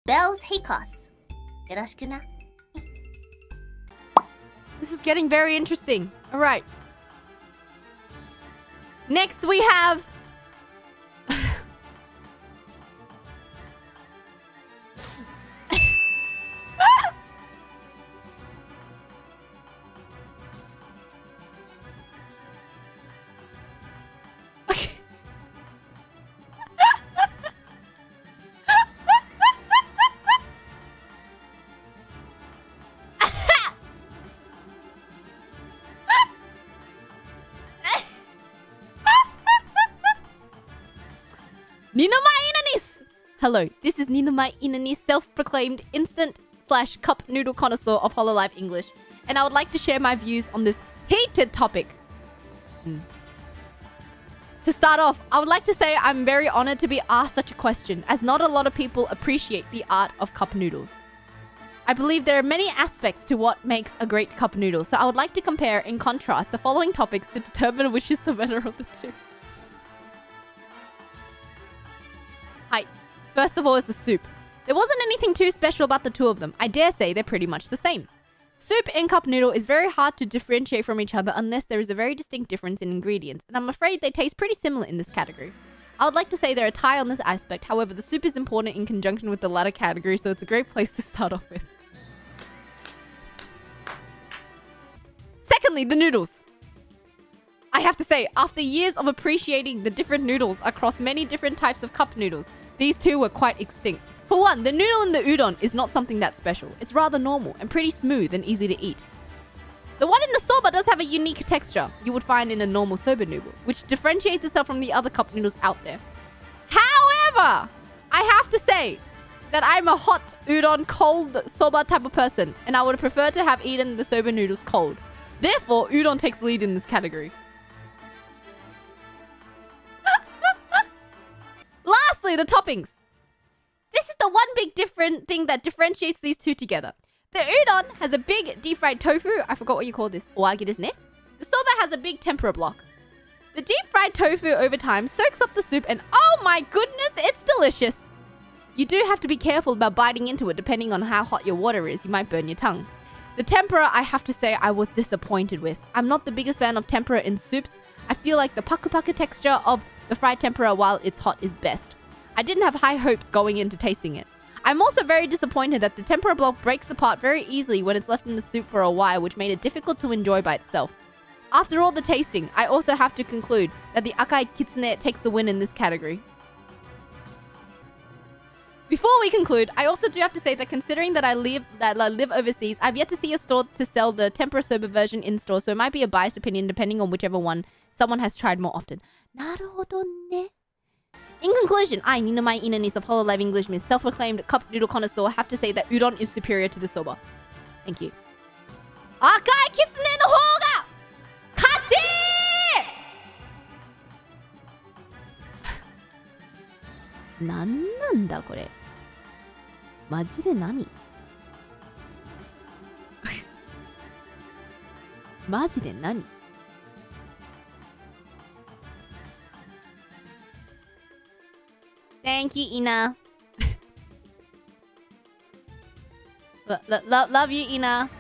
Baelz Hakos. よろしくな。 This is getting very interesting. All right. Next we have... Ninomae Inanis! Hello, this is Ninomae Inanis, self-proclaimed instant/cup noodle connoisseur of Hololive English, and I would like to share my views on this heated topic. To start off, I would like to say I'm very honored to be asked such a question, as not a lot of people appreciate the art of cup noodles. I believe there are many aspects to what makes a great cup noodle, so I would like to compare and contrast the following topics to determine which is the better of the two. Hi. First of all is the soup. There wasn't anything too special about the two of them. I dare say they're pretty much the same. Soup and cup noodle is very hard to differentiate from each other unless there is a very distinct difference in ingredients, and I'm afraid they taste pretty similar in this category. I would like to say they're a tie on this aspect, however the soup is important in conjunction with the latter category, so it's a great place to start off with. Secondly, the noodles. I have to say, after years of appreciating the different noodles across many different types of cup noodles, these two were quite extinct. For one, the noodle in the udon is not something that special. It's rather normal and pretty smooth and easy to eat. The one in the soba does have a unique texture you would find in a normal soba noodle, which differentiates itself from the other cup noodles out there. However, I have to say that I'm a hot udon, cold soba type of person, and I would prefer to have eaten the soba noodles cold. Therefore, udon takes lead in this category. Lastly, the toppings. This is the one big different thing that differentiates these two together. The udon has a big deep-fried tofu. I forgot what you call this. Oagi desu ne? The soba has a big tempura block. The deep-fried tofu over time soaks up the soup and oh my goodness, it's delicious. You do have to be careful about biting into it depending on how hot your water is. You might burn your tongue. The tempura, I have to say, I was disappointed with. I'm not the biggest fan of tempura in soups. I feel like the paku-paku texture of the fried tempura while it's hot is best. I didn't have high hopes going into tasting it. I'm also very disappointed that the tempura block breaks apart very easily when it's left in the soup for a while, which made it difficult to enjoy by itself. After all the tasting, I also have to conclude that the AKAI KITSUNE takes the win in this category. Before we conclude, I also do have to say that considering that I live overseas, I've yet to see a store to sell the tempura soba version in store, so it might be a biased opinion depending on whichever one someone has tried more often. Naruhodo ne. In conclusion, I, Ninomae Inanis of Hololive English, self-proclaimed cup noodle connoisseur, have to say that udon is superior to the soba. Thank you. AKAI KITSUNE no hou ga katchi! なんなんだこれ。マジで何？マジで何？ Thank you, Ina. Love you, Ina.